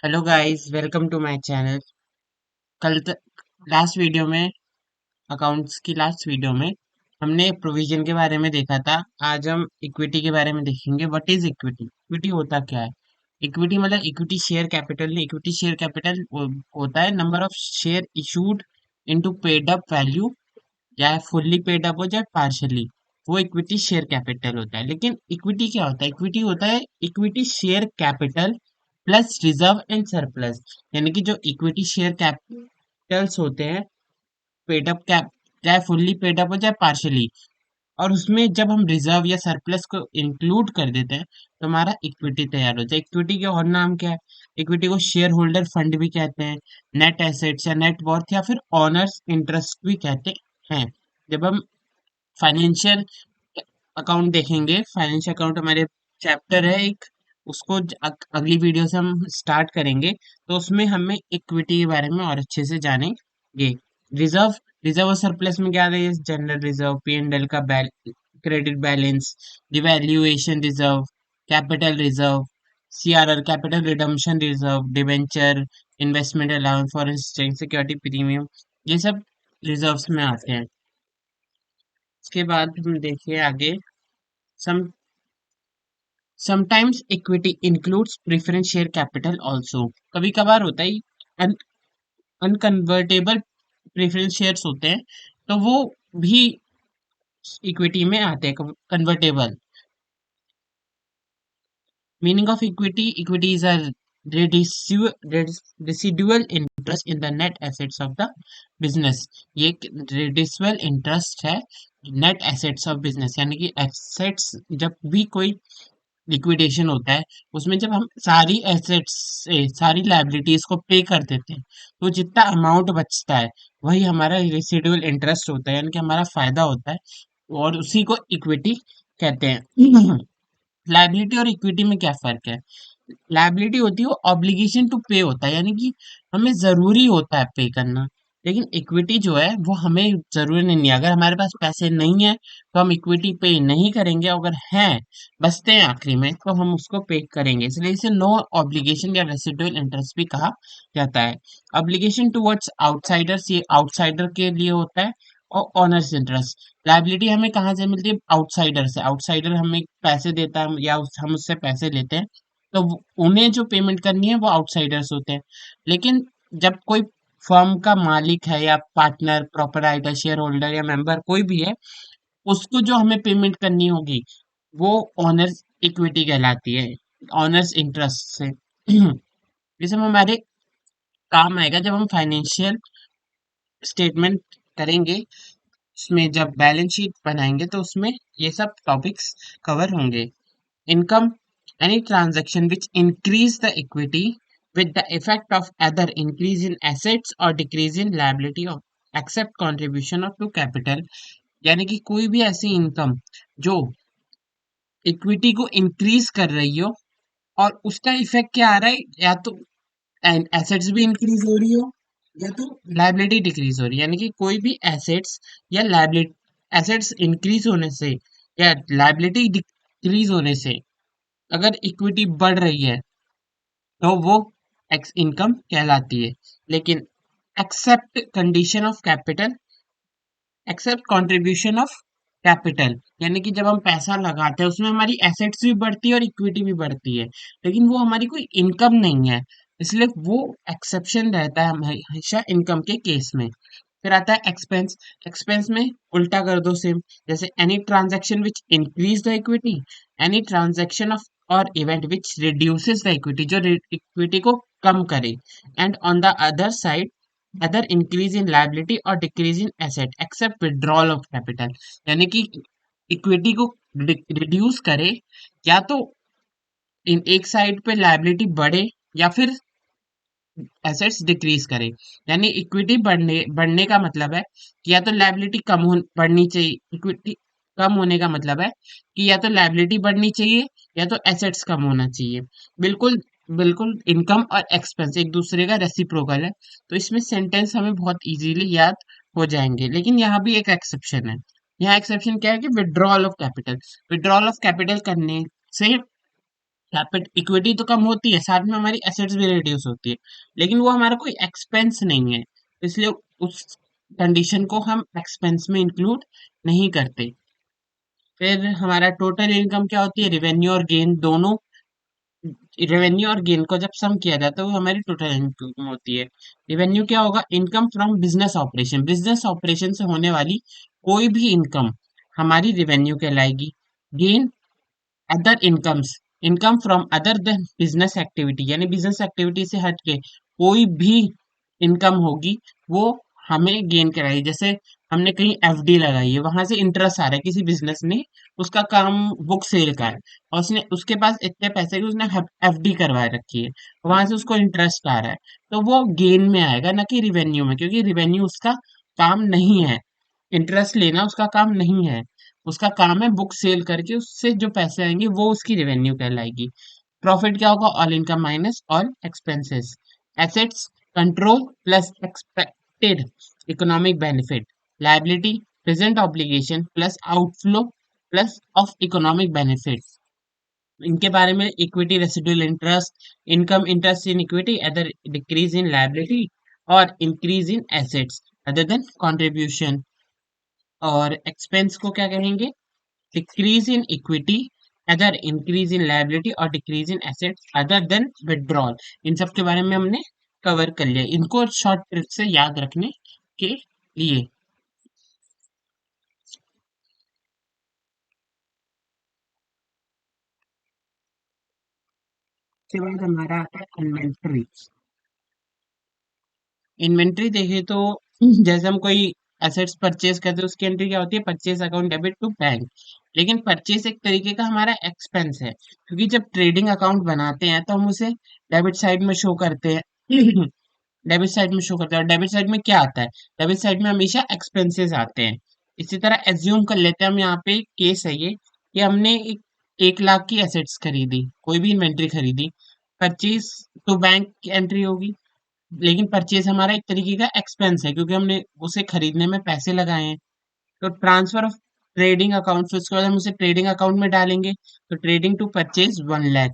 Hello guys, welcome to my channel. कल last video में accounts की लास्ट वीडियो में हमने प्रोविजन के बारे में देखा था। आज हम इक्विटी के बारे में देखेंगे। What is equity? इक्विटी होता क्या है? इक्विटी मतलब इक्विटी शेयर कैपिटल नहीं। इक्विटी शेयर कैपिटल होता है number of share issued into paid up value, या फुल्ली पेड अप हो जाए पार्शली, वो इक्विटी शेयर कैपिटल होता है। लेकिन इक्विटी क्या होता है? इक्विटी होता है equity share capital plus reserve and surplus. यानी कि जो इक्विटी शेयर कैपिटल्स होते हैं, पेड अप कैप, चाहे फुल्ली पेड अप हो चाहे पार्शली, और उसमें जब हम रिजर्व या सरप्लस को इंक्लूड कर देते हैं तो हमारा इक्विटी तैयार हो जाए। इक्विटी के और नाम क्या है? इक्विटी को शेयर होल्डर फंड भी कहते हैं, नेट एसेट्स या नेट वर्थ, या फिर ऑनर्स इंटरेस्ट भी कहते हैं। जब हम फाइनेंशियल अकाउंट देखेंगे, फाइनेंशियल अकाउंट हमारे चैप्टर है एक, उसको अगली वीडियो से हम स्टार्ट करेंगे, तो उसमें हमें इक्विटी के बारे में और अच्छे से जानेंगे। रिजर्व, रिजर्व और सरप्लस में क्या है? General reserve, P and L का credit balance, devaluation reserve, capital reserve, CRR capital redemption reserve, debenture, investment allowance, foreign security premium, ये सब रिजर्व्स में आते हैं। उसके बाद हम देखिए आगे। Some sometimes equity includes preference share capital also. कभी कभार होता है अनकन्वर्टेबल प्रेफरेंस शेयर्स होते हैं, तो वो भी इक्विटी में आते हैं। Convertible meaning of equity: equity is a residual interest in the net assets of the business. ये रेसिडुअल इंटरेस्ट है नेट एसेट्स ऑफ बिजनेस, यानी कि एसेट्स जब भी कोई लिक्विडेशन होता है, उसमें जब हम सारी एसेट्स से सारी लायबिलिटीज को पे कर देते हैं, तो जितना अमाउंट बचता है वही हमारा रेसिडुअल इंटरेस्ट होता है, यानी कि हमारा फायदा होता है, और उसी को इक्विटी कहते हैं। लायबिलिटी और इक्विटी में क्या फर्क है? लायबिलिटी होती है वो ऑब्लिगेशन टू पे होता है, यानी कि हमें जरूरी होता है पे करना। लेकिन इक्विटी जो है वो हमें जरूरी नहीं है। अगर हमारे पास पैसे नहीं है तो हम इक्विटी पे नहीं करेंगे, अगर हैं, बचते हैं आखिरी में, तो हम उसको पे करेंगे। इसलिए इसे नो ऑब्लिगेशन या रेसिडुअल इंटरेस्ट भी कहा जाता है। ऑब्लिगेशन टुवर्ड्स आउटसाइडर्स, ये आउटसाइडर के लिए होता है। और ऑनर्स इंटरेस्ट, लायबिलिटी हमें कहाँ से मिलती है? आउटसाइडर से। आउटसाइडर हमें पैसे देता है या हम उससे पैसे लेते हैं, तो उन्हें जो पेमेंट करनी है वो आउटसाइडर्स होते हैं। लेकिन जब कोई फर्म का मालिक है या पार्टनर, प्रोपराइटर, शेयर होल्डर या मेंबर कोई भी है, उसको जो हमें पेमेंट करनी होगी वो ऑनर्स इक्विटी कहलाती है, ऑनर्स इंटरेस्ट से। ये सब हमारे काम आएगा जब हम फाइनेंशियल स्टेटमेंट करेंगे। उसमें जब बैलेंस शीट बनाएंगे तो उसमें ये सब टॉपिक्स कवर होंगे। Income: any transaction which increase the equity with the effect of either increase in assets or decrease in liability of except contribution of to capital। यानी कि कोई भी ऐसी इनकम जो इक्विटी को इंक्रीज कर रही हो, और उसका इफेक्ट क्या आ रहा है? या तो एसेट्स भी इंक्रीज हो रही हो, या तो लाइबिलिटी डिक्रीज हो रही है। यानी कि कोई भी एसेट्स या लाइबिलिटी, एसेट्स इंक्रीज होने से या लाइबिलिटी डिक्रीज होने से अगर इक्विटी बढ़ रही है तो वो एक्स इनकम कहलाती है। लेकिन except condition of capital, except contribution of capital, यानी कि जब हम पैसा लगाते हैं उसमें हमारी एसेट्स भी बढ़ती है और इक्विटी भी बढ़ती है, लेकिन वो हमारी कोई इनकम नहीं है, इसलिए वो एक्सेप्शन रहता है हमेशा इनकम के केस में। फिर आता है एक्सपेंस। एक्सपेंस में उल्टा कर दो सेम, जैसे any transaction which increase the equity, any transaction of और event which reduces the equity, जो इक्विटी को कम करे। And on the other side, other increase in liability और decrease in asset except withdrawal of capital, यानी कि equity को reduce करे, या तो इन एक साइड पे लायबिलिटी बढ़े या फिर एसेट्स डिक्रीज करे। यानी इक्विटी बढ़ने का मतलब है कि या तो लायबिलिटी बढ़नी चाहिए, इक्विटी कम होने का मतलब है कि या तो लायबिलिटी बढ़नी चाहिए या तो एसेट्स कम होना चाहिए। बिल्कुल, बिल्कुल इनकम और एक्सपेंस एक दूसरे का रेसिप्रोकल है, तो इसमें सेंटेंस हमें बहुत इजीली याद हो जाएंगे। लेकिन यहाँ भी एक एक्सेप्शन है। यहाँ एक्सेप्शन क्या है कि withdrawal of capital. Withdrawal of capital करने से कैपिट इक्विटी तो कम होती है, साथ में हमारी एसेट्स भी रिड्यूस होती है, लेकिन वो हमारा कोई एक्सपेंस नहीं है, इसलिए उस कंडीशन को हम एक्सपेंस में इंक्लूड नहीं करते। फिर हमारा टोटल इनकम क्या होती है, रेवेन्यू और गेन दोनों, रेवेन्यू और गेन को जब सम किया जाता है वो हमारी टोटल इनकम होती है। रेवेन्यू क्या होगा, income from business operation, business operation से होने वाली कोई भी इनकम हमारी रेवेन्यू कहलाएगी। Gain other incomes, income from other than business activity, यानी बिजनेस एक्टिविटी से हट के कोई भी इनकम होगी वो हमें गेन कराएगी। जैसे हमने कहीं एफडी लगाई है, वहां से इंटरेस्ट आ रहा है, किसी बिजनेस ने उसका काम बुक सेल का है और उसने उसके पास इतने पैसे की उसने एफडी करवा रखी है, वहां से उसको इंटरेस्ट आ रहा है, तो वो गेन में आएगा ना कि रिवेन्यू में, क्योंकि रिवेन्यू उसका काम नहीं है, इंटरेस्ट लेना उसका काम नहीं है, उसका काम है बुक सेल करके उससे जो पैसे आएंगे वो उसकी रेवेन्यू कहलाएगी। प्रॉफिट क्या होगा, all income minus all expenses. Assets, control plus expected economic benefit. Liability, present obligation plus outflow plus of economic benefit. इनके बारे में, equity residual interest, income interest in equity other decrease in liability और increase in assets other than contribution. और expense को क्या कहेंगे, decrease in equity other increase in liability और decrease in assets other than withdrawal. इन सब के बारे में हमने कवर कर लिया, इनको शॉर्ट ट्रिक से याद रखने के लिए। उसके बाद हमारा आता है इन्वेंट्री। इन्वेंट्री देखें तो जैसे हम कोई एसेट्स परचेज करते हैं उसकी एंट्री क्या होती है, purchase account debit to bank. लेकिन परचेज एक तरीके का हमारा एक्सपेंस है, क्योंकि जब ट्रेडिंग अकाउंट बनाते हैं तो हम उसे डेबिट साइड में शो करते हैं डेबिट साइड में शो करता है, और डेबिट साइड में क्या आता है, डेबिट साइड में हमेशा एक्सपेंसेस आते हैं। इसी तरह एज्यूम कर लेते हैं हम, यहाँ पे केस है ये कि हमने 1 लाख की एसेट्स खरीदी, कोई भी इन्वेंट्री खरीदी, परचेज तो बैंक की एंट्री होगी, लेकिन परचेज हमारा एक तरीके का एक्सपेंस है क्योंकि हमने उसे खरीदने में पैसे लगाए हैं। तो ट्रांसफर ऑफ ट्रेडिंग अकाउंट, फिर उसके बाद हम उसे ट्रेडिंग अकाउंट में डालेंगे, तो trading to purchase 1 lakh.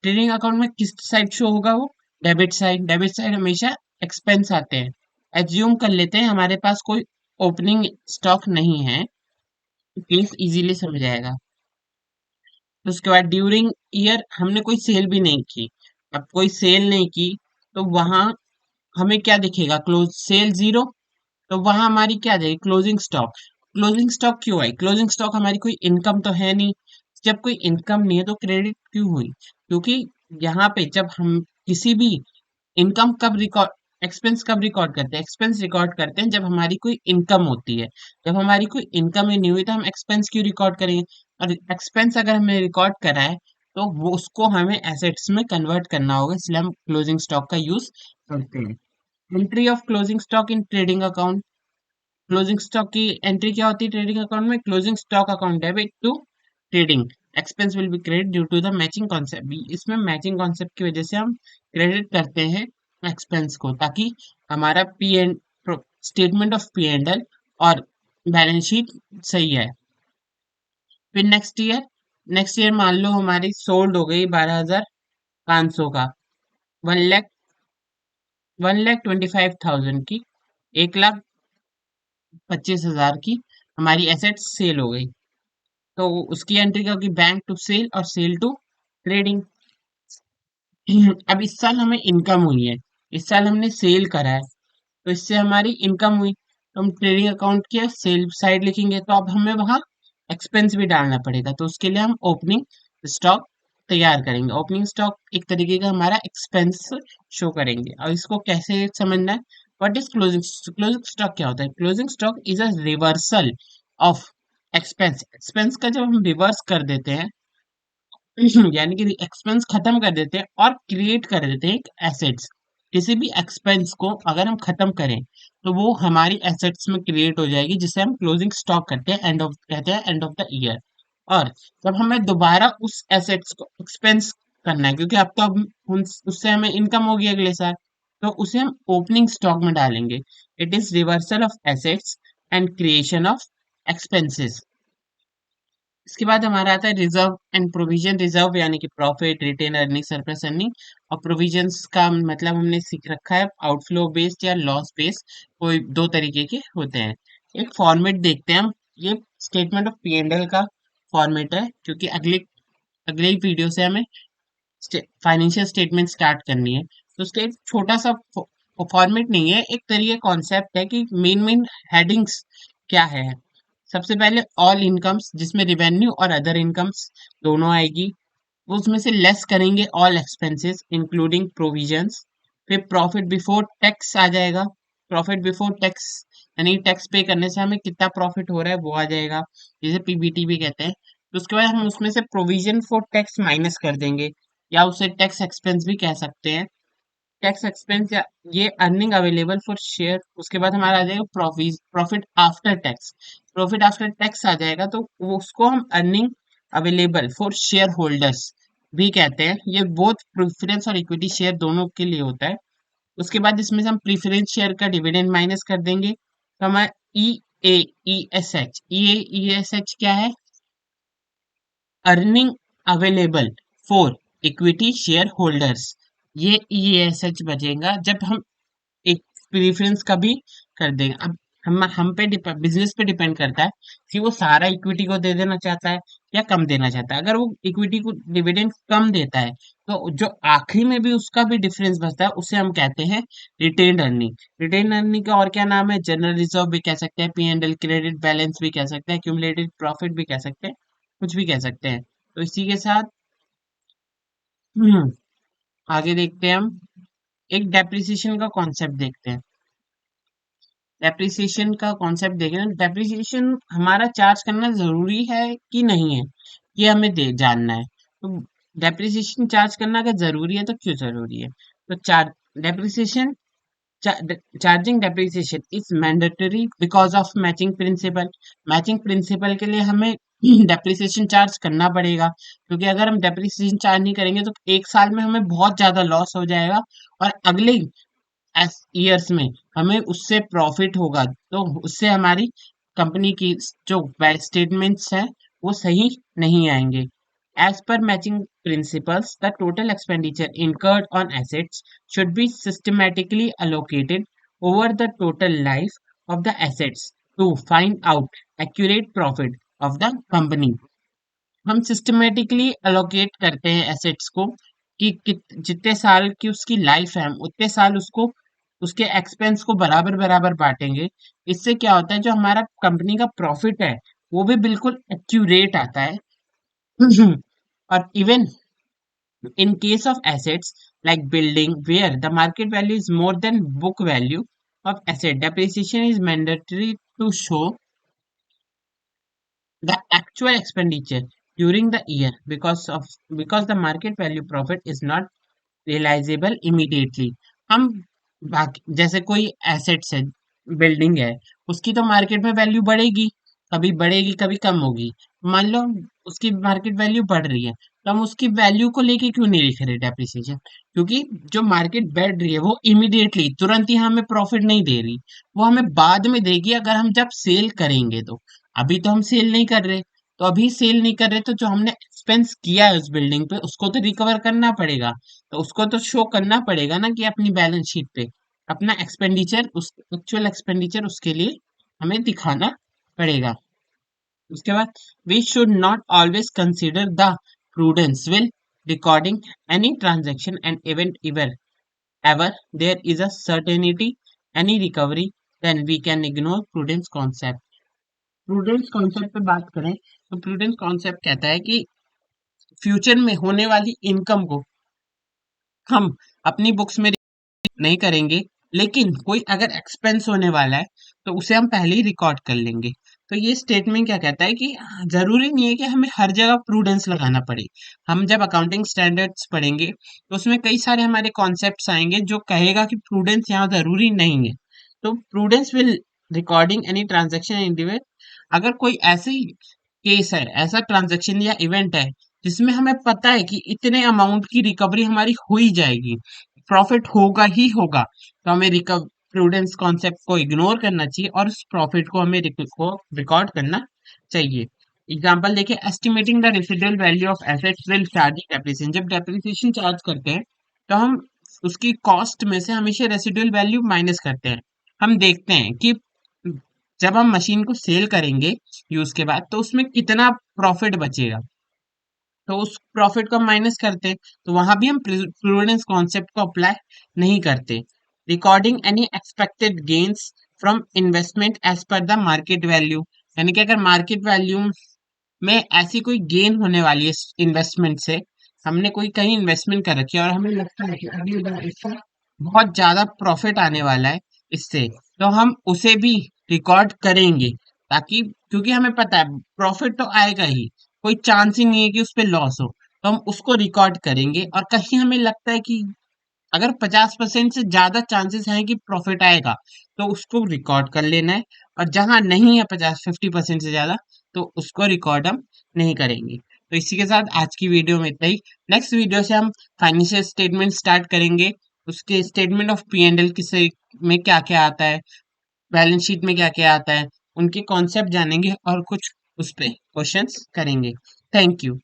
Trading account में किस साइड शो होगा वो, डेबिट साइड, डेबिट साइड हमेशा एक्सपेंस आते हैं। एज्यूम कर लेते हैं हमारे पास कोई ओपनिंग स्टॉक नहीं है, केस इजीली समझ आएगा। तो उसके बाद ड्यूरिंग ईयर हमने कोई सेल भी नहीं की, अब कोई सेल नहीं की तो वहां हमें क्या दिखेगा, क्लोज सेल जीरो, तो वहां हमारी क्या आ जाएगी, क्लोजिंग स्टॉक। क्लोजिंग स्टॉक क्यों आई, क्लोजिंग स्टॉक हमारी कोई इनकम तो है नहीं, जब कोई इनकम नहीं है तो क्रेडिट क्यों हुई, क्योंकि यहाँ पे जब हम किसी भी इनकम कब रिकॉर्ड, एक्सपेंस कब रिकॉर्ड करते हैं, एक्सपेंस रिकॉर्ड करते हैं जब हमारी कोई इनकम होती है। जब हमारी कोई इनकम ही नहीं हुई तो हम एक्सपेंस क्यों रिकॉर्ड करेंगे, और एक्सपेंस अगर हमें रिकॉर्ड करा है तो वो उसको हमें एसेट्स में कन्वर्ट करना होगा, इसलिए हम क्लोजिंग स्टॉक का यूज करते हैं। Entry of closing stock in trading account, closing stock की एंट्री क्या होती है ट्रेडिंग अकाउंट में, closing stock account debit to trading, expense will be credit due to the matching concept. इसमें मैचिंग कॉन्सेप्ट की वजह से हम क्रेडिट करते हैं एक्सपेंस को, ताकि हमारा P and statement of P and L और बैलेंस शीट सही है। फिर नेक्स्ट ईयर मान लो हमारी सोल्ड हो गई 12,500 का, 1 लाख 1,25,000 की, 1,25,000 की हमारी एसेट सेल हो गई, तो उसकी एंट्री क्या होगी, बैंक टू सेल और सेल टू ट्रेडिंग। अब इस साल हमें इनकम हुई है, इस साल हमने सेल करा है, तो इससे हमारी इनकम हुई, तो हम ट्रेडिंग अकाउंट के सेल साइड लिखेंगे, तो अब हमें वहां एक्सपेंस भी डालना पड़ेगा, तो उसके लिए हम ओपनिंग स्टॉक तैयार करेंगे। ओपनिंग स्टॉक एक तरीके का हमारा एक्सपेंस शो करेंगे। और इसको कैसे समझना है, what is closing, closing stock क्या होता है, closing stock is a reversal of expense, expense का जब हम रिवर्स कर देते हैं यानी कि एक्सपेंस खत्म कर देते हैं और क्रिएट कर देते हैं एसेट्स। किसी भी एक्सपेंस को अगर हम खत्म करें तो वो हमारी एसेट्स में क्रिएट हो जाएगी, जिसे हम क्लोजिंग स्टॉक करते हैं, एंड ऑफ कहते हैं एंड ऑफ द ईयर। और जब हमें दोबारा उस एसेट्स को एक्सपेंस करना है, क्योंकि अब तो अब उससे हमें इनकम होगी अगले साल, तो उसे हम ओपनिंग स्टॉक में डालेंगे। It is reversal of assets and creation of expenses. इसके बाद हमारा आता है रिजर्व एंड प्रोविजन। रिजर्व यानी कि profit, retain earning, surplus earning. और प्रोविजंस का मतलब हमने सीख रखा है आउटफ्लो बेस्ड या लॉस बेस्ड, कोई दो तरीके के होते हैं। एक फॉर्मेट देखते हैं हम। ये स्टेटमेंट ऑफ P&L का फॉर्मेट है, क्योंकि अगले ही वीडियो से हमें फाइनेंशियल स्टेटमेंट स्टार्ट करनी है। तो उसका एक छोटा सा फॉर्मेट नहीं है, एक तरीके कॉन्सेप्ट है कि मेन मेन हेडिंग्स क्या है। सबसे पहले ऑल इनकम्स, जिसमें रिवेन्यू और अदर इनकम्स दोनों आएगी। वो उसमें से लेस करेंगे ऑल एक्सपेंसेस इंक्लूडिंग प्रोविजंस। फिर प्रॉफिट बिफोर टैक्स आ जाएगा। प्रॉफिट बिफोर टैक्स यानी टैक्स पे करने से हमें कितना प्रॉफिट हो रहा है वो आ जाएगा, जिसे PBT भी कहते हैं। तो उसके बाद हम उसमें से प्रोविजन फॉर टैक्स माइनस कर देंगे, या उसे टैक्स एक्सपेंस भी कह सकते हैं। टैक्स एक्सपेंस या ये अर्निंग अवेलेबल फॉर शेयर। उसके बाद हमारा आ जाएगा profit after tax. Profit after tax आ जाएगा तो वो उसको हम earning available for share holders भी कहते हैं। ये बोथ प्रेफरेंस और इक्विटी शेयर दोनों के लिए होता है। उसके बाद इसमें से हम प्रीफरेंस शेयर का डिविडेंड माइनस कर देंगे, तो हमारा ई ए एस एच क्या है? Earning available for equity share holders. ये EASH बचेगा जब हम एक प्रेफरेंस का भी कर देंगे। अब हम पे बिजनेस पे डिपेंड करता है कि वो सारा इक्विटी को दे देना चाहता है या कम देना चाहता है। अगर वो इक्विटी को डिविडेंड कम देता है तो जो आखिरी में भी उसका भी डिफरेंस बचता है उसे हम कहते हैं रिटेन्ड अर्निंग। रिटेन्ड अर्निंग का और क्या नाम है? जनरल रिजर्व भी कह सकते हैं, P&L क्रेडिट बैलेंस भी कह सकते हैं, एक्यूमुलेटेड प्रॉफिट भी कह सकते हैं, कुछ भी कह सकते हैं। तो इसी के साथ हम्म, आगे देखते हैं हम। एक डेप्रिसिएशन का कॉन्सेप्ट देखते हैं। डेप्रिसिएशन का कॉन्सेप्ट देखें ना, डेप्रिसिएशन हमारा चार्ज करना जरूरी है कि नहीं है, ये हमें दे जानना है। तो डेप्रिसिएशन चार्ज करना अगर जरूरी है तो क्यों जरूरी है? तो depreciation charging depreciation is mandatory because of matching principal. Matching principal के लिए हमें डेप्रिसिएशन चार्ज करना पड़ेगा, क्योंकि अगर हम डेप्रिसिएशन चार्ज नहीं करेंगे तो एक साल में हमें बहुत ज्यादा लॉस हो जाएगा, और अगले ईयर्स में हमें उससे प्रॉफिट होगा, तो उससे हमारी कंपनी की जो स्टेटमेंट्स है वो सही नहीं आएंगे। As per matching principles the total expenditure incurred on assets should be systematically allocated over the total life of the assets to find out accurate profit of the company। हम systematically allocate करते हैं assets को कि जितने साल की उसकी life है हम उतने साल उसको उसके एक्सपेंस को बराबर बराबर बांटेंगे। इससे क्या होता है, जो हमारा कंपनी का प्रॉफिट है वो भी बिल्कुल एक्यूरेट आता है। और even in case of assets like building where the market value is more than book value of asset, depreciation is mandatory to show the actual expenditure during the year because the market value profit is not realizable immediately। हम जैसे कोई assets है, building है, उसकी तो market में value बढ़ेगी कभी कम होगी। मान लो उसकी मार्केट वैल्यू बढ़ रही है, तो हम उसकी वैल्यू को लेके क्यों नहीं लिख रहे डेप्रिसिएशन? क्योंकि जो मार्केट बढ़ रही है वो इमीडिएटली तुरंत ही हमें प्रॉफिट नहीं दे रही, वो हमें बाद में देगी अगर हम जब सेल करेंगे तो। अभी तो हम सेल नहीं कर रहे, तो अभी सेल नहीं कर रहे तो जो हमने एक्सपेंस किया है उस बिल्डिंग पे उसको तो रिकवर करना पड़ेगा। तो उसको तो शो करना पड़ेगा ना कि अपनी बैलेंस शीट पे अपना एक्सपेंडिचर, उस एक्चुअल एक्सपेंडिचर उसके लिए हमें दिखाना पड़ेगा। उसके बाद we should not always consider the prudence will recording any transaction and event ever there is a certainty any recovery, then we can ignore prudence concept। Prudence concept पे बात करें तो प्रूडेंस कॉन्सेप्ट कहता है कि फ्यूचर में होने वाली इनकम को हम अपनी बुक्स में नहीं करेंगे, लेकिन कोई अगर एक्सपेंस होने वाला है तो उसे हम पहले ही रिकॉर्ड कर लेंगे। तो ये स्टेटमेंट क्या कहता है कि जरूरी नहीं है कि हमें हर जगह प्रूडेंस लगाना पड़े। हम जब अकाउंटिंग स्टैंडर्ड्स पढ़ेंगे तो उसमें कई सारे हमारे कॉन्सेप्ट्स आएंगे जो कहेगा कि प्रूडेंस यहाँ जरूरी नहीं है। तो prudence will recording any transaction individual, अगर कोई ऐसी केस है, ऐसा ट्रांजेक्शन या इवेंट है जिसमें हमें पता है कि इतने अमाउंट की रिकवरी हमारी हो ही जाएगी, प्रॉफिट होगा ही होगा, तो हमें प्रूडेंस कॉन्सेप्ट को इग्नोर करना चाहिए और उस प्रॉफिट को हमें रिकॉर्ड करना चाहिए। एग्जाम्पल देखिए, estimating the residual value of assets will charge depreciation. जब डेप्रिसिएशन चार्ज करते हैं तो हम उसकी कॉस्ट में से हमेशा रेसिडुअल वैल्यू माइनस करते हैं। हम देखते हैं कि जब हम मशीन को सेल करेंगे यूज के बाद तो उसमें कितना प्रॉफिट बचेगा, तो उस प्रॉफिट को हम माइनस करते हैं। तो वहां भी हम प्रूडेंस कॉन्सेप्ट को अप्लाई नहीं करते। Recording any expected gains from investment as per the market value, यानी कि अगर मार्केट वैल्यू में ऐसी कोई गेन होने वाली है इन्वेस्टमेंट से, हमने कोई कहीं इन्वेस्टमेंट कर रखी है और हमें लगता है कि अगली बार इसका बहुत ज्यादा प्रॉफिट आने वाला है इससे, तो हम उसे भी रिकॉर्ड करेंगे, ताकि क्योंकि हमें पता है प्रॉफिट तो आएगा ही, कोई चांस ही नहीं है कि उस पर लॉस हो, तो हम उसको रिकॉर्ड करेंगे। और कहीं हमें लगता है कि अगर 50% से ज्यादा चांसेस हैं कि प्रॉफिट आएगा, तो उसको रिकॉर्ड कर लेना है। और जहां नहीं है 50-50% से ज्यादा, तो उसको रिकॉर्ड हम नहीं करेंगे। तो इसी के साथ आज की वीडियो में इतना ही। नेक्स्ट वीडियो से हम फाइनेंशियल स्टेटमेंट स्टार्ट करेंगे, उसके statement of P and L किसे में क्या क्या आता है, बैलेंस शीट में क्या क्या आता है, उनके कॉन्सेप्ट जानेंगे और कुछ उस पे क्वेश्चंस करेंगे। Thank you.